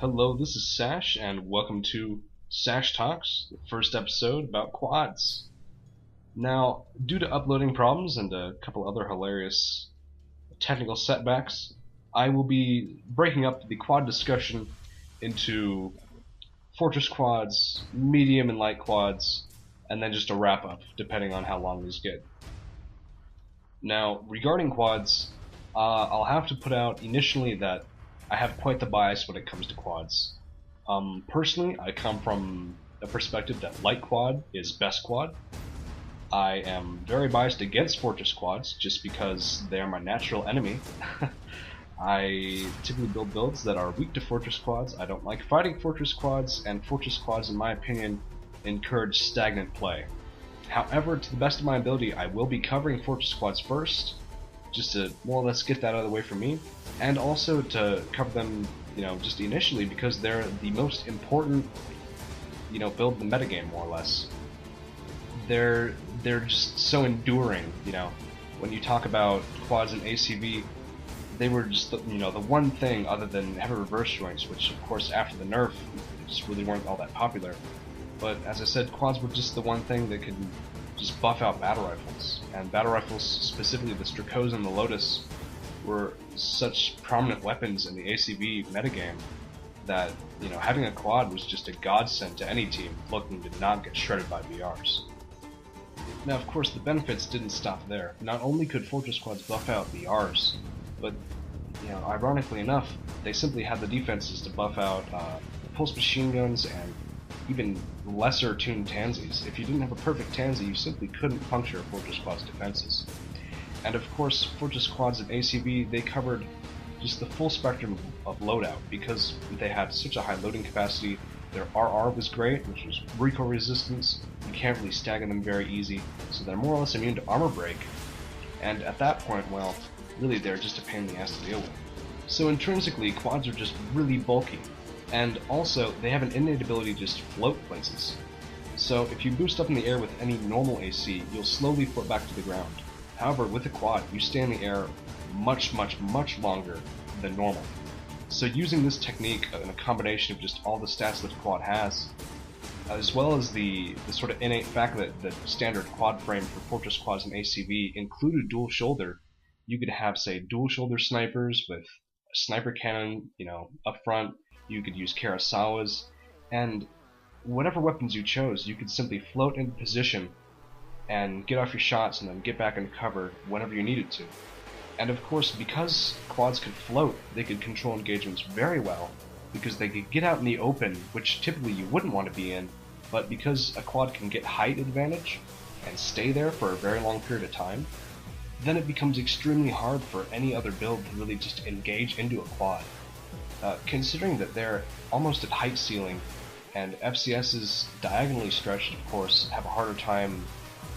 Hello, this is Sash, and welcome to Sash Talks, the first episode about quads. Now, due to uploading problems and a couple other hilarious technical setbacks, I will be breaking up the quad discussion into fortress quads, medium and light quads, and then just a wrap up, depending on how long these get. Now, regarding quads, I'll have to put out initially that I have quite the bias when it comes to quads. Personally, I come from a perspective that light quad is best quad. I am very biased against fortress quads just because they are my natural enemy. I typically build builds that are weak to fortress quads. I don't like fighting fortress quads, and fortress quads, in my opinion, encourage stagnant play. However, to the best of my ability, I will be covering fortress quads first, just to more or less get that out of the way for me, and also to cover them, just initially because they're the most important, build in the metagame, more or less. They're just so enduring, When you talk about quads and ACV, they were just the one thing other than heavy reverse joints, which of course after the nerf just really weren't all that popular. But as I said, quads were just the one thing that could just buff out battle rifles, and battle rifles, specifically the Strakoza and the Lotus, were such prominent weapons in the ACV metagame that having a quad was just a godsend to any team looking to not get shredded by BRs. Now, of course, the benefits didn't stop there. Not only could fortress quads buff out BRs, but ironically enough, they simply had the defenses to buff out pulse machine guns and even lesser tuned Tanzis. If you didn't have a perfect Tanzi, you simply couldn't puncture Fortress Quad's defenses. And of course, Fortress Quads and ACV, they covered just the full spectrum of loadout because they had such a high loading capacity. Their RR was great, which was recoil resistance. You can't really stagger them very easy, so they're more or less immune to armor break. And at that point, well, really they're just a pain in the ass to deal with. So intrinsically, quads are just really bulky. And also, they have an innate ability to just float places. So if you boost up in the air with any normal AC, you'll slowly float back to the ground. However, with a quad, you stay in the air much longer than normal. So using this technique in a combination of just all the stats that a quad has, as well as the sort of innate fact that the standard quad frame for Fortress Quads and ACV included dual shoulder, you could have, say, dual shoulder snipers with a sniper cannon, up front. You could use Kurosawas, and whatever weapons you chose, you could simply float into position and get off your shots and then get back in cover whenever you needed to. And of course, because quads could float, they could control engagements very well, because they could get out in the open, which typically you wouldn't want to be in, but because a quad can get height advantage and stay there for a very long period of time, then it becomes extremely hard for any other build to really just engage into a quad. Considering that they're almost at height ceiling, and FCS's diagonally stretched, of course, have a harder time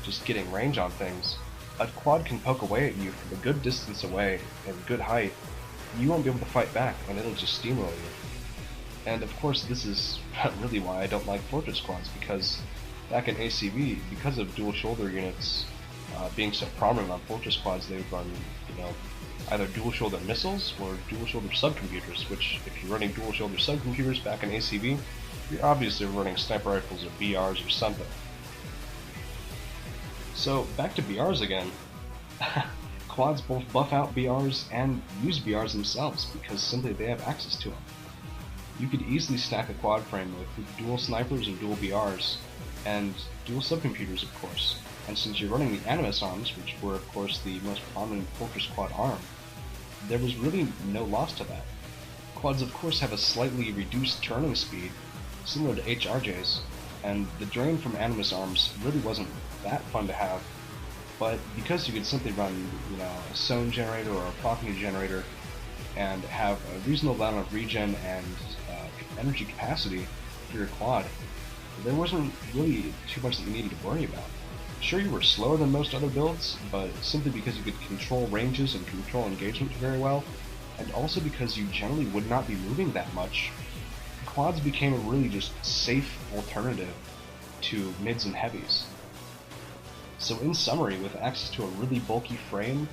just getting range on things, a quad can poke away at you from a good distance away and good height. You won't be able to fight back, and it'll just steamroll you. And of course, this is really why I don't like fortress quads, because back in ACV, because of dual shoulder units being so prominent on fortress quads, they would run, either dual shoulder missiles or dual shoulder subcomputers, which if you're running dual shoulder subcomputers back in ACV, you're obviously running sniper rifles or BRs or something. So back to BRs again. Quads both buff out BRs and use BRs themselves because simply they have access to them. You could easily stack a quad frame with dual snipers and dual BRs, and dual subcomputers, of course. And since you're running the Animus arms, which were of course the most prominent Fortress Quad arm, there was really no loss to that. Quads of course have a slightly reduced turning speed, similar to HRJs, and the drain from Animus arms really wasn't that fun to have, but because you could simply run, a Sown generator or a Procony generator and have a reasonable amount of regen and energy capacity for your quad, there wasn't really too much that you needed to worry about. Sure, you were slower than most other builds, but simply because you could control ranges and control engagement very well, and also because you generally would not be moving that much, quads became a really just safe alternative to mids and heavies. So in summary, with access to a really bulky frame,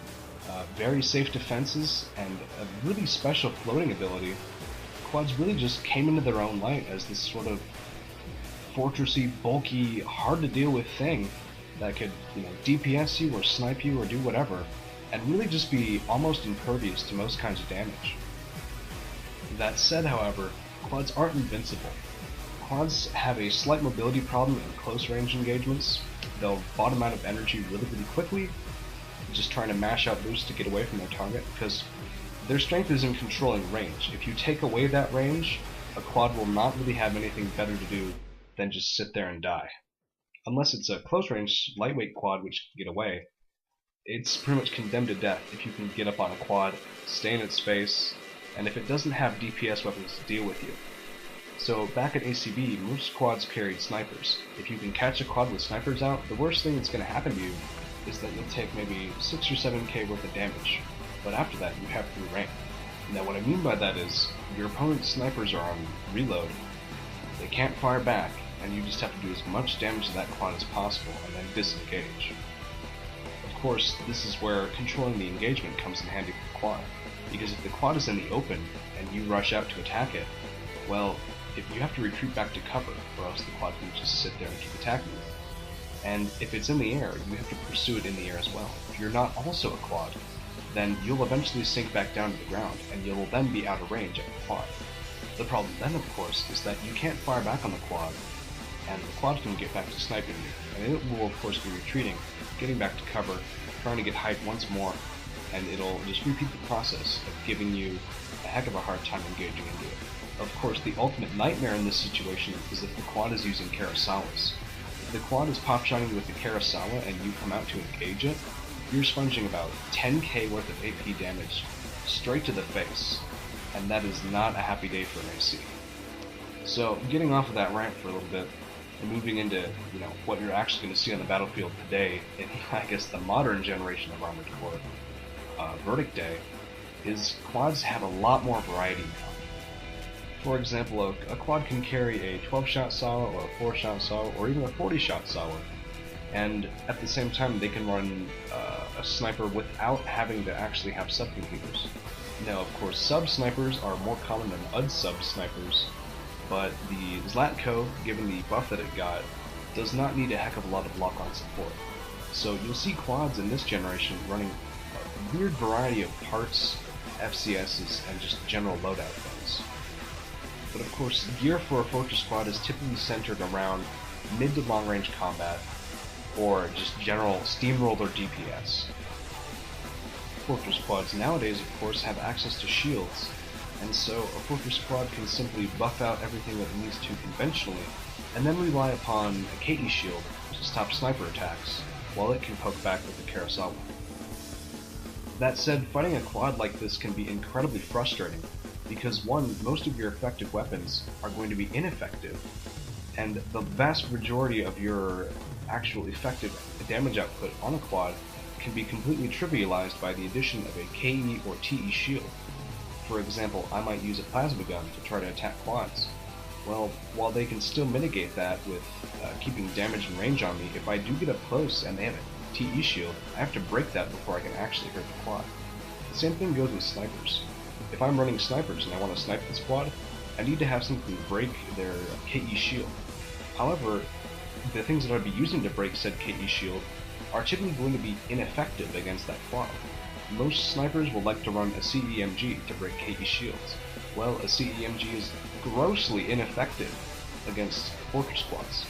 very safe defenses, and a really special floating ability, quads really just came into their own light as this sort of fortressy, bulky, hard to deal with thing that could, DPS you or snipe you or do whatever, and really just be almost impervious to most kinds of damage. That said, however, quads aren't invincible. Quads have a slight mobility problem in close range engagements. They'll bottom out of energy really quickly, just trying to mash out boosts to get away from their target, because their strength is in controlling range. If you take away that range, a quad will not really have anything better to do than just sit there and die. Unless it's a close range lightweight quad which can get away, it's pretty much condemned to death if you can get up on a quad, stay in its space, and if it doesn't have DPS weapons to deal with you. So back at ACB, most quads carried snipers. If you can catch a quad with snipers out, the worst thing that's going to happen to you is that you'll take maybe 6 or 7k worth of damage, but after that you have free rank. Now what I mean by that is, your opponent's snipers are on reload, they can't fire back, and you just have to do as much damage to that quad as possible and then disengage. Of course, this is where controlling the engagement comes in handy for the quad, because if the quad is in the open and you rush out to attack it, well, if you have to retreat back to cover, or else the quad can just sit there and keep attacking you. And if it's in the air, you have to pursue it in the air as well. If you're not also a quad, then you'll eventually sink back down to the ground, and you'll then be out of range at the quad. The problem then, of course, is that you can't fire back on the quad, and the quad can get back to sniping you, and it will of course be retreating, getting back to cover, trying to get hype once more, and it'll just repeat the process of giving you a heck of a hard time engaging into it. Of course, the ultimate nightmare in this situation is if the quad is using Kurosawas. If the quad is pop-shotting you with the Kurosawa and you come out to engage it, you're sponging about 10k worth of AP damage straight to the face, and that is not a happy day for an AC. So, getting off of that rant for a little bit, and moving into, what you're actually going to see on the battlefield today, in, I guess, the modern generation of Armored Core, Verdict Day, is quads have a lot more variety now. For example, a quad can carry a 12-shot Sawa, or a 4-shot Sawa, or even a 40-shot Sawa, and at the same time they can run a sniper without having to actually have sub-computers. Now, of course, sub-snipers are more common than UD-sub snipers, but the Zlatko, given the buff that it got, does not need a heck of a lot of lock-on support. So you'll see quads in this generation running a weird variety of parts, FCSs, and just general loadout things. But of course, gear for a Fortress quad is typically centered around mid to long range combat, or just general steamroll or DPS. Fortress quads nowadays, of course, have access to shields, and so a Fortress quad can simply buff out everything that it needs to conventionally, and then rely upon a KE shield to stop sniper attacks, while it can poke back with the Kurosawa. That said, fighting a quad like this can be incredibly frustrating, because one, most of your effective weapons are going to be ineffective, and the vast majority of your actual effective damage output on a quad can be completely trivialized by the addition of a KE or TE shield. For example, I might use a plasma gun to try to attack quads. Well, while they can still mitigate that with keeping damage and range on me, if I do get up close and they have a TE shield, I have to break that before I can actually hurt the quad. The same thing goes with snipers. If I'm running snipers and I want to snipe this quad, I need to have something to break their KE shield. However, the things that I'd be using to break said KE shield are typically going to be ineffective against that quad. Most snipers will like to run a CEMG to break KE shields. Well, a CEMG is grossly ineffective against Fortress quads.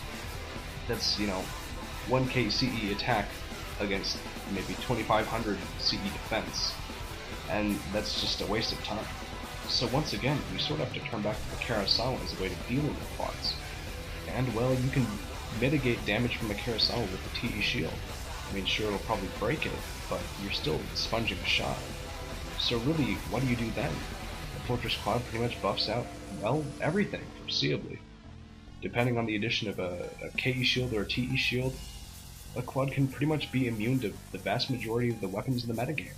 That's, 1k CE attack against maybe 2500 CE defense, and that's just a waste of time. So once again, we sort of have to turn back to the Kurosawa as a way of dealing with quads. And well, you can mitigate damage from a Kurosawa with a TE shield. I mean, sure, it'll probably break it, but you're still sponging a shot. So really, what do you do then? The Fortress quad pretty much buffs out, well, everything, foreseeably. Depending on the addition of a KE shield or a TE shield, a quad can pretty much be immune to the vast majority of the weapons in the metagame.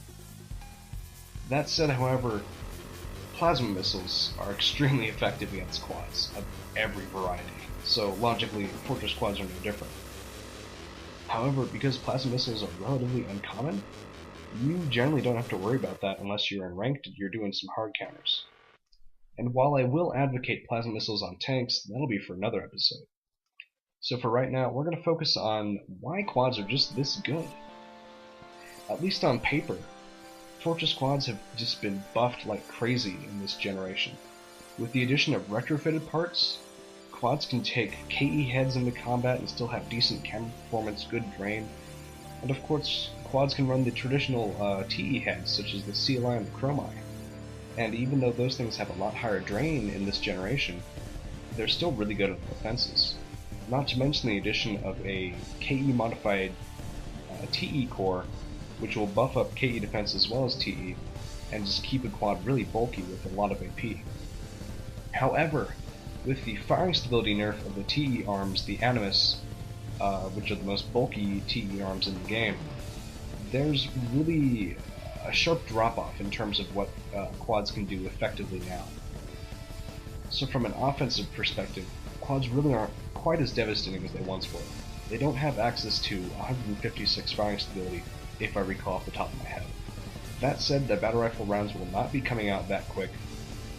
That said, however, plasma missiles are extremely effective against quads of every variety, so logically, Fortress quads are no different. However, because plasma missiles are relatively uncommon, you generally don't have to worry about that unless you're in ranked and you're doing some hard counters. And while I will advocate plasma missiles on tanks, that'll be for another episode. So for right now, we're going to focus on why quads are just this good. At least on paper, Fortress quads have just been buffed like crazy in this generation. With the addition of retrofitted parts, quads can take KE heads into combat and still have decent camera performance, good drain, and of course, quads can run the traditional TE heads such as the CLI and the Chromai. And even though those things have a lot higher drain in this generation, they're still really good at the defenses. Not to mention the addition of a KE modified TE core, which will buff up KE defense as well as TE, and just keep a quad really bulky with a lot of AP. However, with the firing stability nerf of the TE arms, the Animus, which are the most bulky TE arms in the game, there's really a sharp drop-off in terms of what quads can do effectively now. So from an offensive perspective, quads really aren't quite as devastating as they once were. They don't have access to 156 firing stability, if I recall off the top of my head. That said, the battle rifle rounds will not be coming out that quick,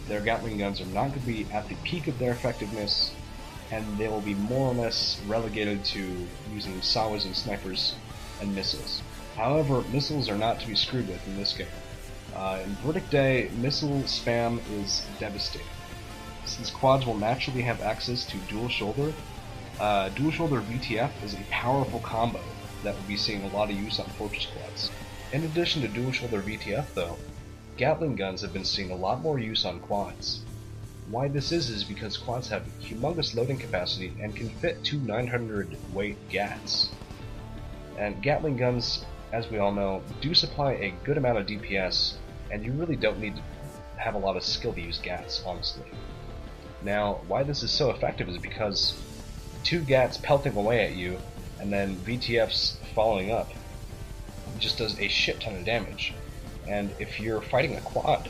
their Gatling guns are not going to be at the peak of their effectiveness, and they will be more or less relegated to using SAWAs and snipers and missiles. However, missiles are not to be screwed with in this game. In Verdict Day, missile spam is devastating. Since quads will naturally have access to dual shoulder VTF is a powerful combo that will be seeing a lot of use on Fortress quads. In addition to dual shoulder VTF though, Gatling guns have been seeing a lot more use on quads. Why this is because quads have humongous loading capacity and can fit 2 900 weight GATs. And Gatling guns, as we all know, do supply a good amount of DPS, and you really don't need to have a lot of skill to use GATs, honestly. Now, why this is so effective is because 2 GATs pelting away at you, and then VTFs following up, just does a shit ton of damage. And if you're fighting a quad,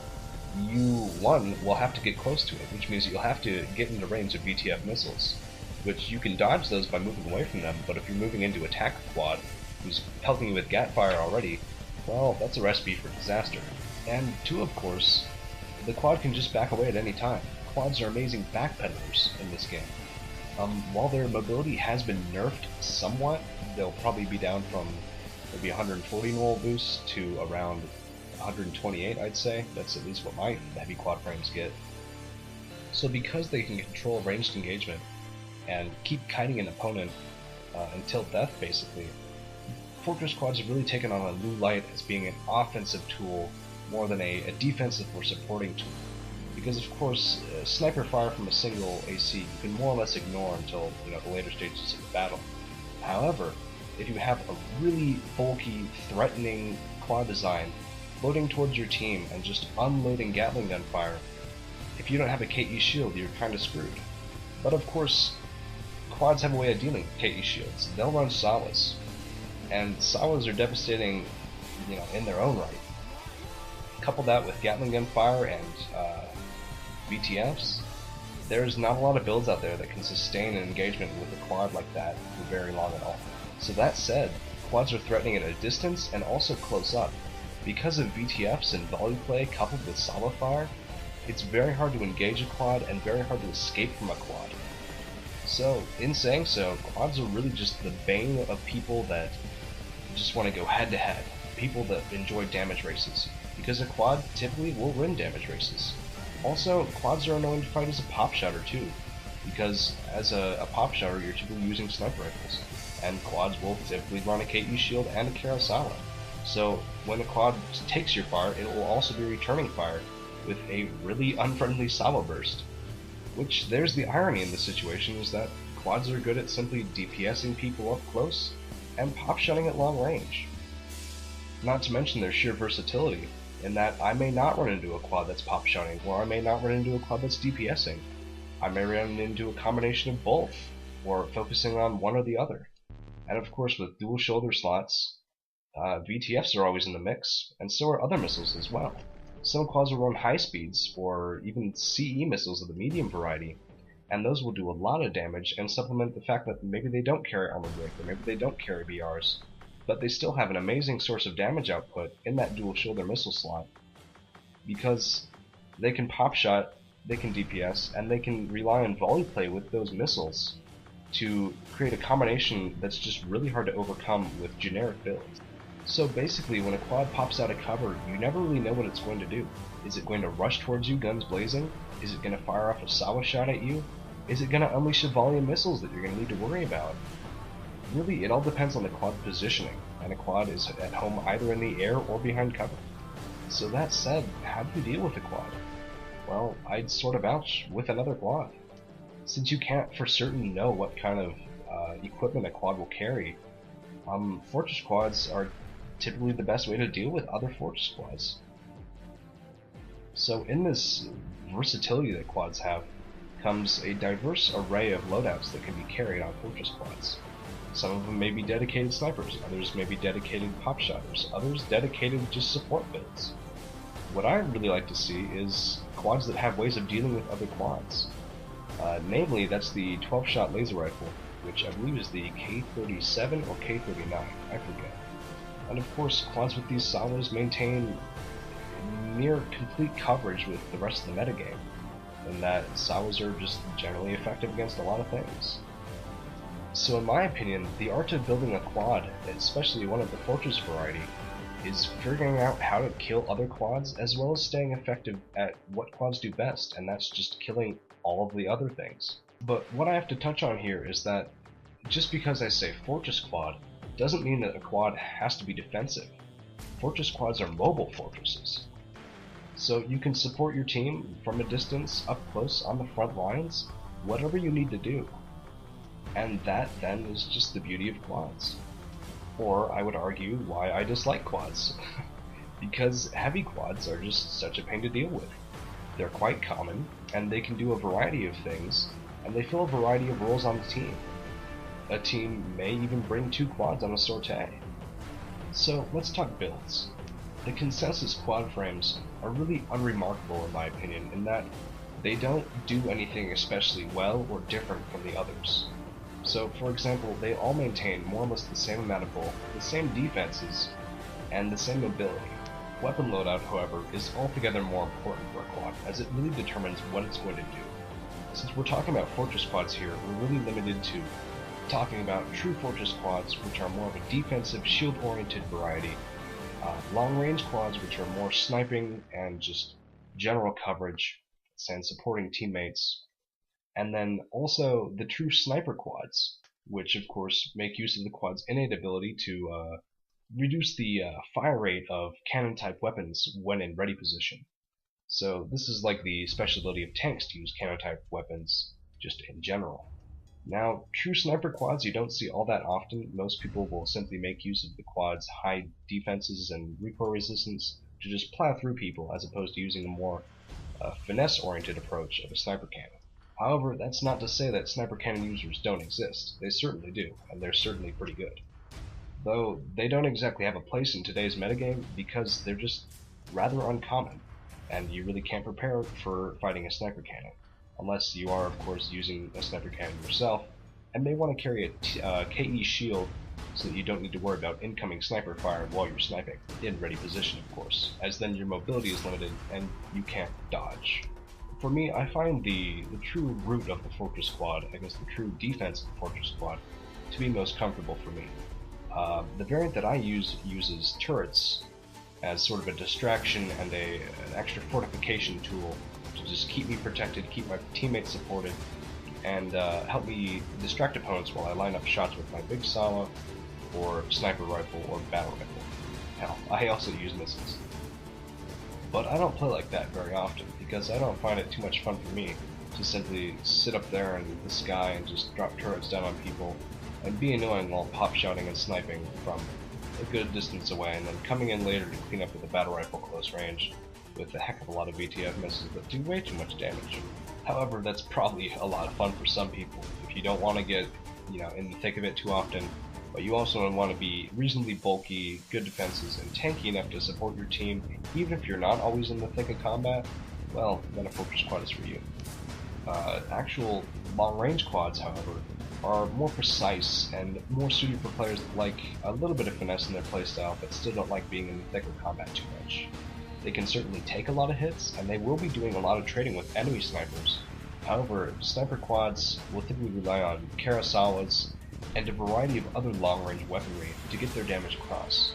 you, one, will have to get close to it, which means you'll have to get into range of VTF missiles, which you can dodge those by moving away from them, but if you're moving in to attack a quad, who's pelting you with GAT fire already, well, that's a recipe for disaster. And two, of course, the quad can just back away at any time. Quads are amazing backpedalers in this game. While their mobility has been nerfed somewhat, they'll probably be down from maybe 140 normal boost to around 128, I'd say. That's at least what my heavy quad frames get. So because they can control ranged engagement and keep kiting an opponent until death, basically, Fortress quads have really taken on a new light as being an offensive tool more than a defensive or supporting tool. Because of course, sniper fire from a single AC you can more or less ignore until the later stages of the battle. However, if you have a really bulky, threatening quad design loading towards your team and just unloading Gatling gun fire, if you don't have a KE shield, you're kind of screwed. But of course, quads have a way of dealing with KE shields. They'll run SAWAs, and SAWAs are devastating, in their own right. Couple that with Gatling gun fire and VTFs, there's not a lot of builds out there that can sustain an engagement with a quad like that for very long at all. So that said, quads are threatening at a distance and also close up. Because of VTFs and volley play coupled with SAWA fire, it's very hard to engage a quad and very hard to escape from a quad. So, in saying so, quads are really just the bane of people that just want to go head to head, people that enjoy damage races, because a quad typically will win damage races. Also, quads are annoying to fight as a pop shotter too, because as a pop shotter you're typically using sniper rifles, and quads will typically run a KE shield and a Kurosawa. So when a quad takes your fire, it will also be returning fire with a really unfriendly SAWA burst. Which, there's the irony in this situation, is that quads are good at simply DPSing people up close and pop shotting at long range. Not to mention their sheer versatility, in that I may not run into a quad that's pop shotting, or I may not run into a quad that's DPSing. I may run into a combination of both, or focusing on one or the other. And of course with dual shoulder slots, VTFs are always in the mix, and so are other missiles as well. Some quads will run high speeds, or even CE missiles of the medium variety, and those will do a lot of damage and supplement the fact that maybe they don't carry armored break, or maybe they don't carry BRs, but they still have an amazing source of damage output in that dual shoulder missile slot, because they can pop shot they can DPS, and they can rely on volley play with those missiles to create a combination that's just really hard to overcome with generic builds. So basically, when a quad pops out of cover, you never really know what it's going to do. Is it going to rush towards you, guns blazing? Is it going to fire off a Sawa shot at you? Is it going to unleash a volley of missiles that you're going to need to worry about? Really, it all depends on the quad positioning, and a quad is at home either in the air or behind cover. So that said, how do you deal with a quad? Well, I'd sort of vouch with another quad. Since you can't for certain know what kind of equipment a quad will carry, fortress quads are typically the best way to deal with other fortress quads. So in this versatility that quads have comes a diverse array of loadouts that can be carried on fortress quads. Some of them may be dedicated snipers, others may be dedicated pop shotters, others dedicated just support builds. What I really like to see is quads that have ways of dealing with other quads. Namely, that's the 12-shot laser rifle, which I believe is the K-37 or K-39, I forget. And of course, quads with these Sawas maintain near complete coverage with the rest of the metagame, and that Sawas are just generally effective against a lot of things. So in my opinion, the art of building a quad, especially one of the fortress variety, is figuring out how to kill other quads as well as staying effective at what quads do best, and that's just killing all of the other things. But what I have to touch on here is that just because I say fortress quad doesn't mean that a quad has to be defensive. Fortress quads are mobile fortresses. So you can support your team from a distance, up close, on the front lines, whatever you need to do. And that then is just the beauty of quads. Or I would argue why I dislike quads. Because heavy quads are just such a pain to deal with. They're quite common, and they can do a variety of things, and they fill a variety of roles on the team. A team may even bring 2 quads on a sortie. So let's talk builds. The consensus quad frames are really unremarkable in my opinion in that they don't do anything especially well or different from the others. So for example, they all maintain more or less the same amount of bulk, the same defenses, and the same mobility. Weapon loadout, however, is altogether more important for a quad, as it really determines what it's going to do. Since we're talking about fortress quads here, we're really limited to talking about true fortress quads, which are more of a defensive, shield-oriented variety, long-range quads, which are more sniping and just general coverage and supporting teammates, and then also the true sniper quads, which of course make use of the quad's innate ability to reduce the fire rate of cannon-type weapons when in ready position. So this is like the specialty of tanks to use cannon-type weapons just in general. Now, true sniper quads you don't see all that often. Most people will simply make use of the quad's high defenses and recoil resistance to just plow through people as opposed to using a more finesse-oriented approach of a sniper cannon. However, that's not to say that sniper cannon users don't exist. They certainly do, and they're certainly pretty good. Though they don't exactly have a place in today's metagame because they're just rather uncommon, and you really can't prepare for fighting a sniper cannon, unless you are of course using a sniper cannon yourself, and may want to carry a KE shield so that you don't need to worry about incoming sniper fire while you're sniping, in ready position of course, as then your mobility is limited and you can't dodge. For me, I find the true root of the Fortress Quad, I guess the true defense of the Fortress Quad, to be most comfortable for me. The variant that I use uses turrets as sort of a distraction and an extra fortification tool to just keep me protected, keep my teammates supported, and help me distract opponents while I line up shots with my big Sawa, or sniper rifle, or battle rifle. Hell, I also use missiles. But I don't play like that very often, because I don't find it too much fun for me to simply sit up there in the sky and just drop turrets down on people and be annoying while pop shouting and sniping from a good distance away, and then coming in later to clean up with a battle rifle close range with a heck of a lot of VTF missiles that do way too much damage. However, that's probably a lot of fun for some people. If you don't want to get, in the thick of it too often, but you also want to be reasonably bulky, good defenses, and tanky enough to support your team, even if you're not always in the thick of combat, well, then a Fortress Quad is for you. Actual long-range quads, however, are more precise and more suited for players that like a little bit of finesse in their playstyle, but still don't like being in the thick of combat too much. They can certainly take a lot of hits, and they will be doing a lot of trading with enemy snipers. However, sniper quads will typically rely on Kurosawas and a variety of other long-range weaponry to get their damage across.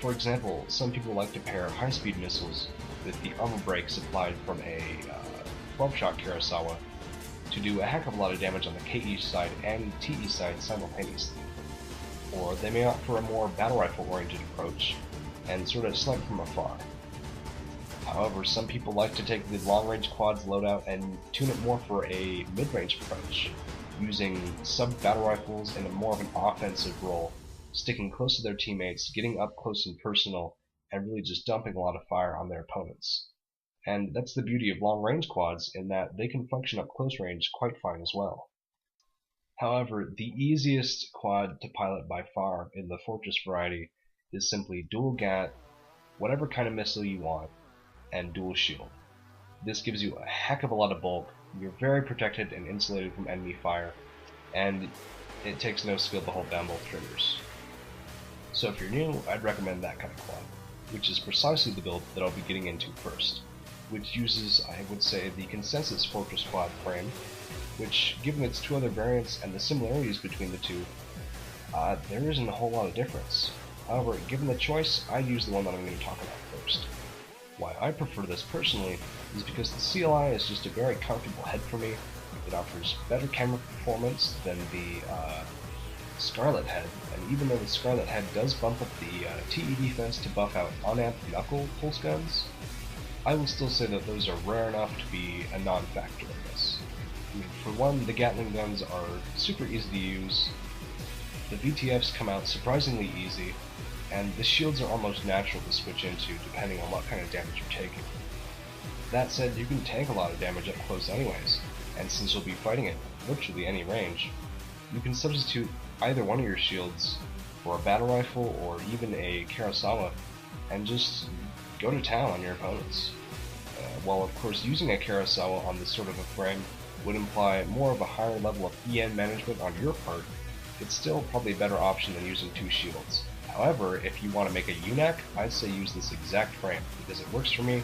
For example, some people like to pair high-speed missiles with the armor break supplied from a 12-shot Kurosawa to do a heck of a lot of damage on the KE side and TE side simultaneously. Or they may opt for a more battle rifle oriented approach and sort of snipe from afar. However, some people like to take the long-range quads loadout and tune it more for a mid-range approach, using sub-battle rifles in a more of an offensive role, sticking close to their teammates, getting up close and personal, and really just dumping a lot of fire on their opponents. And that's the beauty of long-range quads, in that they can function up close range quite fine as well. However, the easiest quad to pilot by far in the Fortress variety is simply dual GAT, whatever kind of missile you want, and dual shield. This gives you a heck of a lot of bulk, you're very protected and insulated from enemy fire, and it takes no skill to hold down both triggers. So if you're new, I'd recommend that kind of quad, which is precisely the build that I'll be getting into first, which uses, I would say, the consensus Fortress quad frame, which, given its two other variants and the similarities between the two, there isn't a whole lot of difference. However, given the choice, I use the one that I'm going to talk about first. Why I prefer this personally is because the CLI is just a very comfortable head for me. It offers better camera performance than the Scarlet head, and even though the Scarlet head does bump up the TE defense to buff out unamped knuckle pulse guns, I will still say that those are rare enough to be a non-factor in this. I mean, for one, the Gatling guns are super easy to use, the VTFs come out surprisingly easy, and the shields are almost natural to switch into depending on what kind of damage you're taking. That said, you can tank a lot of damage up close anyways, and since you'll be fighting at virtually any range, you can substitute either one of your shields for a battle rifle or even a Kurosawa and just go to town on your opponents. While of course using a Kurosawa on this sort of a frame would imply more of a higher level of EN management on your part, it's still probably a better option than using two shields. However, if you want to make a UNAC, I'd say use this exact frame, because it works for me,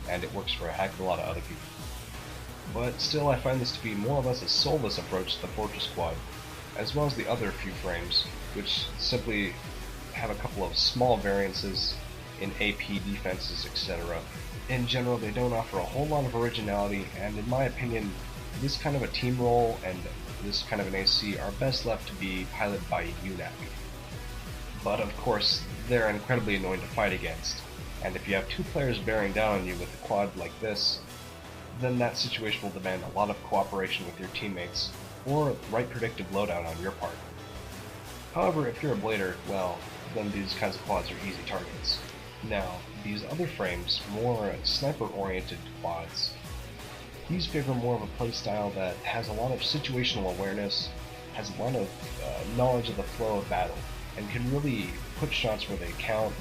and it works for a heck of a lot of other people. But still, I find this to be more or less a soulless approach to the Fortress Quad, as well as the other few frames, which simply have a couple of small variances in AP defenses, etc. In general, they don't offer a whole lot of originality, and in my opinion, this kind of a team role and this kind of an AC are best left to be piloted by a UNAC. But of course, they're incredibly annoying to fight against, and if you have two players bearing down on you with a quad like this, then that situation will demand a lot of cooperation with your teammates, or right predictive loadout on your part. However, if you're a blader, well, then these kinds of quads are easy targets. Now, these other frames, more sniper-oriented quads, these favor more of a playstyle that has a lot of situational awareness, has a lot of knowledge of the flow of battle, and can really put shots where they count,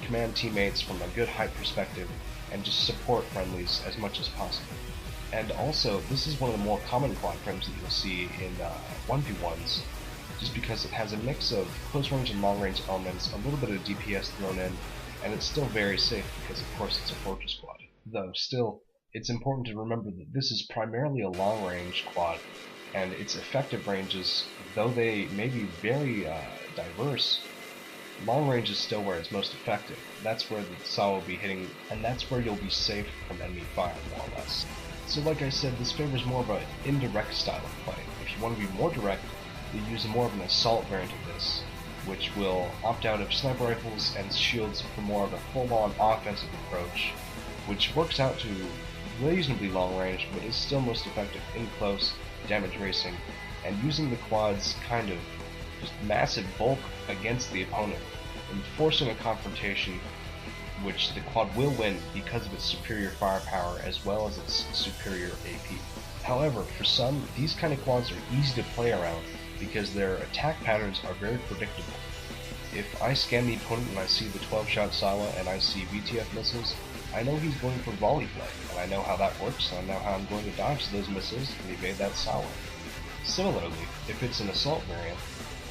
command teammates from a good height perspective, and just support friendlies as much as possible. And also, this is one of the more common quad frames that you'll see in 1v1s, just because it has a mix of close range and long range elements, a little bit of DPS thrown in, and it's still very safe because of course it's a Fortress quad. Though still, it's important to remember that this is primarily a long range quad, and its effective ranges, though they may be very diverse, long range is still where it's most effective. That's where the SAW will be hitting, and that's where you'll be safe from enemy fire, more or less. So like I said, this favors more of an indirect style of play. If you want to be more direct, you use more of an assault variant of this, which will opt out of sniper rifles and shields for more of a full-on offensive approach, which works out to reasonably long range, but is still most effective in close, damage racing, and using the quad's kind of just massive bulk against the opponent, and forcing a confrontation which the quad will win because of its superior firepower as well as its superior AP. However, for some, these kind of quads are easy to play around because their attack patterns are very predictable. If I scan the opponent and I see the 12-shot Sawa and I see VTF missiles, I know he's going for volley play, and I know how that works, and I know how I'm going to dodge those missiles and evade that Sawa. Similarly, if it's an assault variant,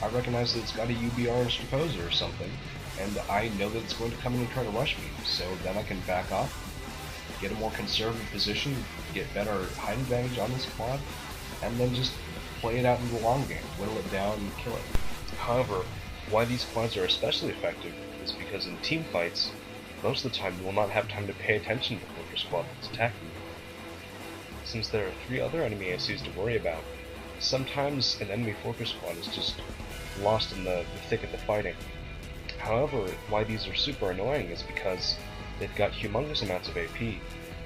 I recognize that it's got a UBR interposer or something, and I know that it's going to come in and try to rush me, so then I can back off, get a more conservative position, get better height advantage on this quad, and then just play it out in the long game, whittle it down and kill it. However, why these quads are especially effective is because in team fights, most of the time you will not have time to pay attention to the fortress squad that's attacking you. Since there are 3 other enemy ACs to worry about, sometimes an enemy fortress squad is just lost in the thick of the fighting. However, why these are super annoying is because they've got humongous amounts of AP,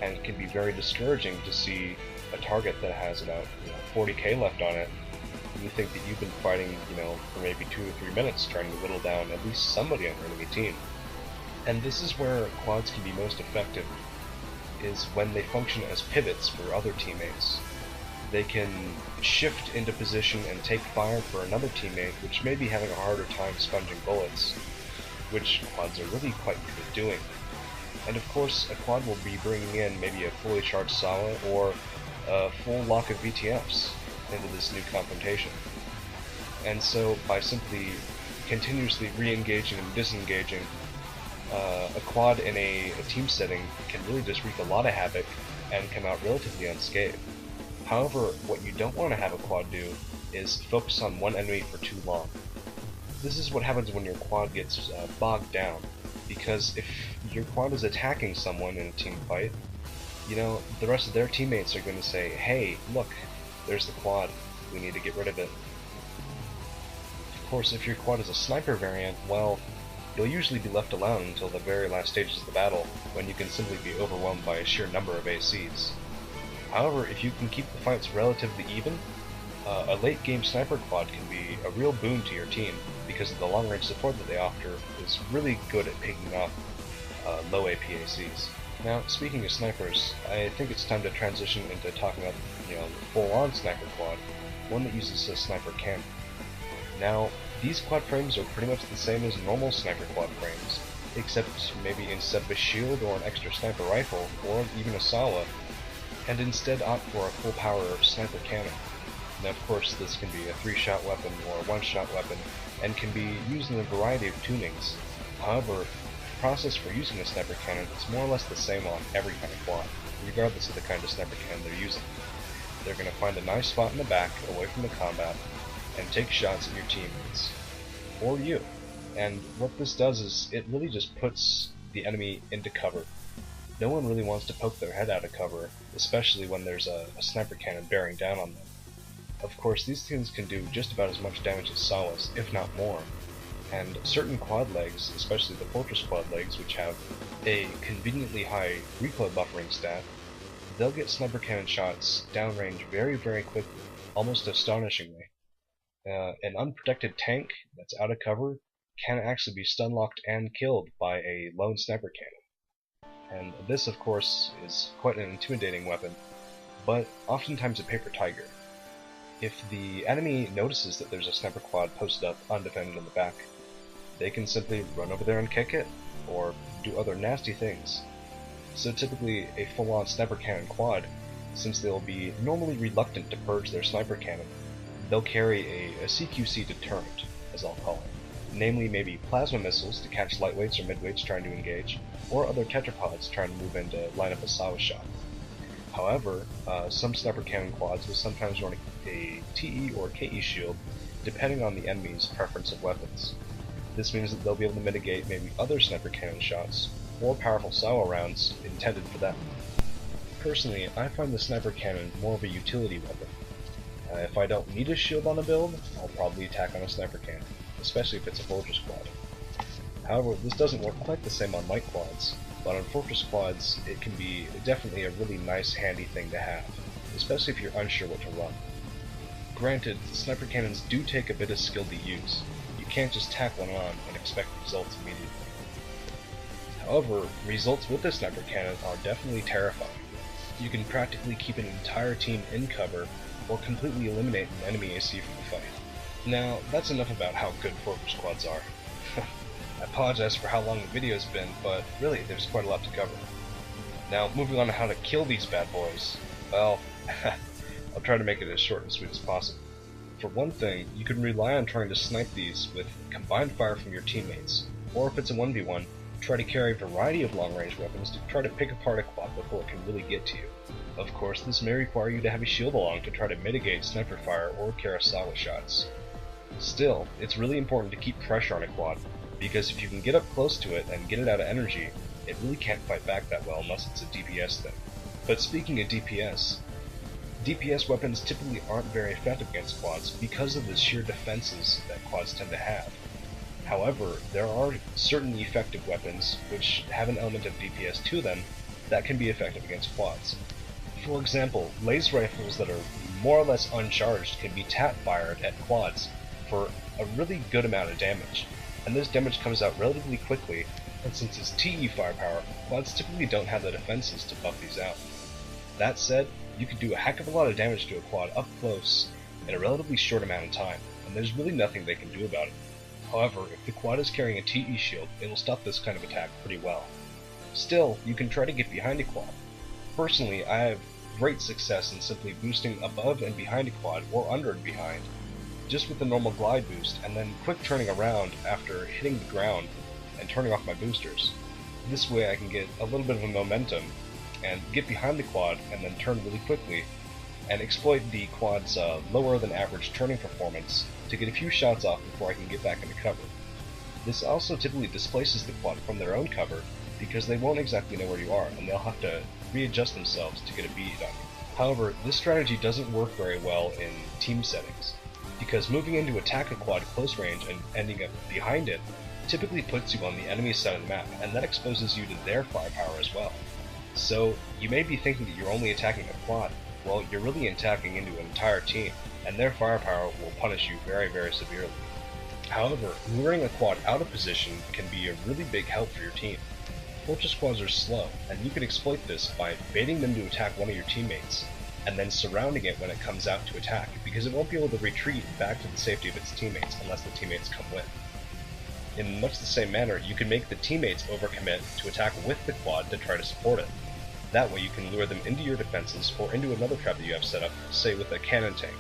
and it can be very discouraging to see a target that has about 40k left on it, and you think that you've been fighting, for maybe 2 or 3 minutes trying to whittle down at least somebody on your enemy team. And this is where quads can be most effective, is when they function as pivots for other teammates. They can shift into position and take fire for another teammate which may be having a harder time sponging bullets, which quads are really quite good at doing. And of course, a quad will be bringing in maybe a fully charged Sawa or a full lock of VTFs into this new confrontation. And so, by simply continuously re-engaging and disengaging, a quad in a team setting can really just wreak a lot of havoc and come out relatively unscathed. However, what you don't want to have a quad do is focus on one enemy for too long. This is what happens when your quad gets bogged down, because if your quad is attacking someone in a team fight, the rest of their teammates are going to say, hey, look, there's the quad, we need to get rid of it. Of course, if your quad is a sniper variant, well, you'll usually be left alone until the very last stages of the battle, when you can simply be overwhelmed by a sheer number of ACs. However, if you can keep the fights relatively even, a late-game sniper quad can be a real boon to your team, because of the long-range support that they offer is really good at picking off low AP ACs. Now, speaking of snipers, I think it's time to transition into talking about the full-on sniper quad, one that uses a sniper cannon. Now, these quad frames are pretty much the same as normal sniper quad frames, except maybe instead of a shield or an extra sniper rifle, or even a Sawa, and instead opt for a full power sniper cannon. Now of course this can be a 3-shot weapon or a 1-shot weapon, and can be used in a variety of tunings. However, the process for using a sniper cannon is more or less the same on every kind of quad, regardless of the kind of sniper cannon they're using. They're going to find a nice spot in the back, away from the combat, and take shots at your teammates. Or you. And what this does is, it really just puts the enemy into cover. No one really wants to poke their head out of cover, especially when there's a sniper cannon bearing down on them. Of course, these things can do just about as much damage as Sawas, if not more. And certain quad legs, especially the fortress quad legs, which have a conveniently high recoil buffering stat, they'll get sniper cannon shots downrange very, very quickly, almost astonishingly. An unprotected tank that's out of cover can actually be stun locked and killed by a lone sniper cannon. And this, of course, is quite an intimidating weapon, but oftentimes a paper tiger. If the enemy notices that there's a sniper quad posted up undefended in the back, they can simply run over there and kick it, or do other nasty things. So typically a full-on sniper cannon quad, since they'll be normally reluctant to purge their sniper cannon, they'll carry a CQC deterrent, as I'll call it. Namely maybe plasma missiles to catch lightweights or midweights trying to engage, or other tetrapods trying to move in to line up a Sawa shot. However, some sniper cannon quads will sometimes run a TE or KE shield, depending on the enemy's preference of weapons. This means that they'll be able to mitigate maybe other sniper cannon shots, or powerful Sawa rounds intended for them. Personally, I find the sniper cannon more of a utility weapon. If I don't need a shield on a build, I'll probably attack on a sniper cannon, especially if it's a fortress quad. However, this doesn't work quite the same on light quads, but on fortress quads it can be definitely a really nice handy thing to have, especially if you're unsure what to run. Granted, sniper cannons do take a bit of skill to use. You can't just tack one on and expect results immediately. However, results with the sniper cannon are definitely terrifying. You can practically keep an entire team in cover, or completely eliminate an enemy AC from the fight. Now, that's enough about how good fortress quads are. I apologize for how long the video's been, but really, there's quite a lot to cover. Now, moving on to how to kill these bad boys, well, I'll try to make it as short and sweet as possible. For one thing, you can rely on trying to snipe these with combined fire from your teammates, or if it's a 1v1, try to carry a variety of long-range weapons to try to pick apart a quad before it can really get to you. Of course, this may require you to have a shield along to try to mitigate sniper fire or Kurosawa shots. Still, it's really important to keep pressure on a quad, because if you can get up close to it and get it out of energy, it really can't fight back that well unless it's a DPS thing. But speaking of DPS weapons typically aren't very effective against quads because of the sheer defenses that quads tend to have. However, there are certain effective weapons which have an element of DPS to them that can be effective against quads. For example, laser rifles that are more or less uncharged can be tap fired at quads for a really good amount of damage, and this damage comes out relatively quickly, and since it's TE firepower, quads typically don't have the defenses to buff these out. That said, you can do a heck of a lot of damage to a quad up close in a relatively short amount of time, and there's really nothing they can do about it. However, if the quad is carrying a TE shield, it will stop this kind of attack pretty well. Still, you can try to get behind a quad. Personally, I have great success in simply boosting above and behind a quad, or under and behind, just with the normal glide boost, and then quick turning around after hitting the ground and turning off my boosters. This way I can get a little bit of a momentum and get behind the quad and then turn really quickly and exploit the quad's lower than average turning performance to get a few shots off before I can get back into cover. This also typically displaces the quad from their own cover because they won't exactly know where you are and they'll have to readjust themselves to get a bead on you. However, this strategy doesn't work very well in team settings, because moving in to attack a quad close range and ending up behind it typically puts you on the enemy side of the map, and that exposes you to their firepower as well. So you may be thinking that you're only attacking a quad. Well, you're really attacking into an entire team, and their firepower will punish you very, very severely. However, luring a quad out of position can be a really big help for your team. Fortress quads are slow, and you can exploit this by baiting them to attack one of your teammates, and then surrounding it when it comes out to attack, because it won't be able to retreat back to the safety of its teammates unless the teammates come with. In much the same manner, you can make the teammates overcommit to attack with the quad to try to support it. That way you can lure them into your defenses or into another trap that you have set up, say with a cannon tank.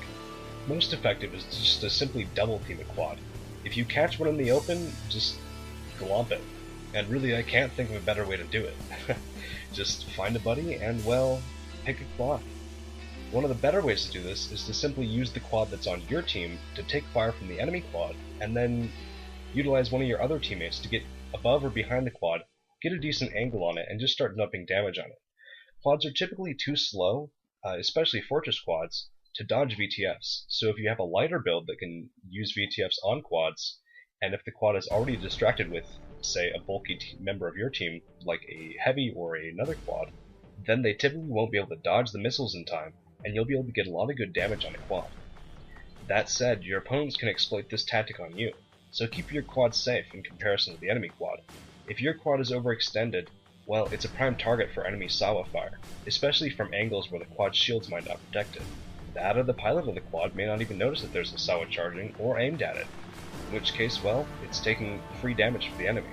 Most effective is just to simply double team a quad. If you catch one in the open, just glomp it. And really, I can't think of a better way to do it. Just find a buddy and, well, pick a quad. One of the better ways to do this is to simply use the quad that's on your team to take fire from the enemy quad, and then utilize one of your other teammates to get above or behind the quad, get a decent angle on it, and just start dumping damage on it. Quads are typically too slow, especially Fortress quads, to dodge VTFs, so if you have a lighter build that can use VTFs on quads, and if the quad is already distracted with, say, a bulky member of your team, like a heavy or another quad, then they typically won't be able to dodge the missiles in time, and you'll be able to get a lot of good damage on a quad. That said, your opponents can exploit this tactic on you, so keep your quad safe in comparison to the enemy quad. If your quad is overextended, well, it's a prime target for enemy Sawa fire, especially from angles where the quad's shields might not protect it. That or the pilot of the quad may not even notice that there's a Sawa charging or aimed at it, in which case, well, it's taking free damage for the enemy.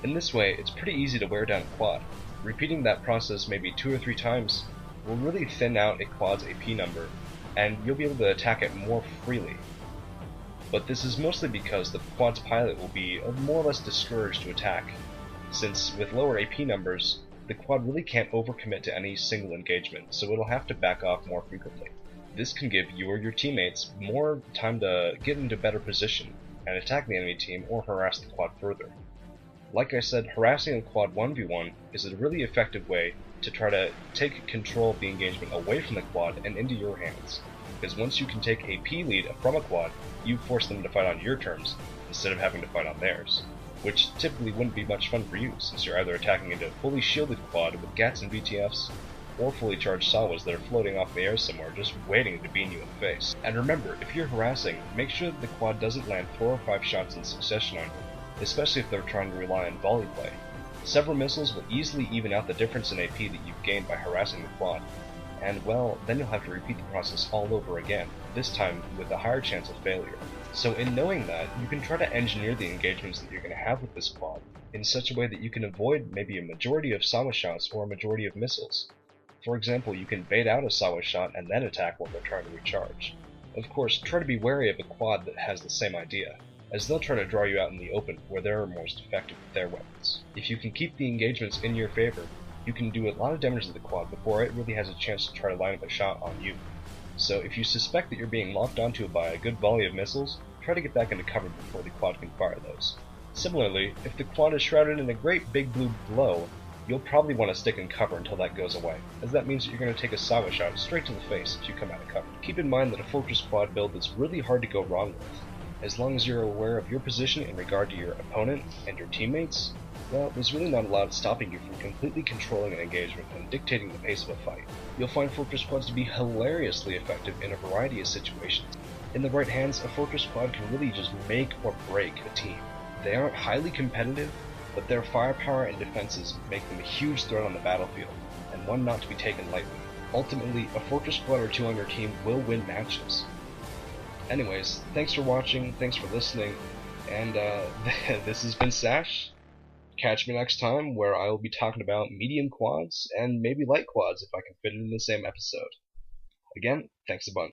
In this way, it's pretty easy to wear down a quad. Repeating that process maybe 2 or 3 times will really thin out a quad's AP number, and you'll be able to attack it more freely. But this is mostly because the quad's pilot will be more or less discouraged to attack, since with lower AP numbers, the quad really can't overcommit to any single engagement, so it'll have to back off more frequently. This can give you or your teammates more time to get into better position and attack the enemy team or harass the quad further. Like I said, harassing a quad 1v1 is a really effective way to try to take control of the engagement away from the quad and into your hands, because once you can take AP lead from a quad, you force them to fight on your terms instead of having to fight on theirs, which typically wouldn't be much fun for you, since you're either attacking into a fully shielded quad with GATs and VTFs, or fully charged Sawas that are floating off the air somewhere just waiting to beam you in the face. And remember, if you're harassing, make sure that the quad doesn't land 4 or 5 shots in succession on you, especially if they're trying to rely on volley play. Several missiles will easily even out the difference in AP that you've gained by harassing the quad, and well, then you'll have to repeat the process all over again, this time with a higher chance of failure. So in knowing that, you can try to engineer the engagements that you're going to have with this quad in such a way that you can avoid maybe a majority of Sawa shots or a majority of missiles. For example, you can bait out a Sawa shot and then attack while they're trying to recharge. Of course, try to be wary of a quad that has the same idea. as they'll try to draw you out in the open where they're most effective with their weapons. If you can keep the engagements in your favor, you can do a lot of damage to the quad before it really has a chance to try to line up a shot on you. So if you suspect that you're being locked onto by a good volley of missiles, try to get back into cover before the quad can fire those. Similarly, if the quad is shrouded in a great big blue glow, you'll probably want to stick in cover until that goes away, as that means that you're going to take a Sawa shot straight to the face if you come out of cover. Keep in mind that a Fortress quad build is really hard to go wrong with. As long as you're aware of your position in regard to your opponent and your teammates, well, there's really not a lot stopping you from completely controlling an engagement and dictating the pace of a fight. You'll find Fortress quads to be hilariously effective in a variety of situations. In the right hands, a Fortress quad can really just make or break a team. They aren't highly competitive, but their firepower and defenses make them a huge threat on the battlefield, and one not to be taken lightly. Ultimately, a Fortress squad or two on your team will win matches. Anyways, thanks for watching, thanks for listening, and this has been Sash. Catch me next time, where I will be talking about medium quads, and maybe light quads if I can fit it in the same episode. Again, thanks a bunch.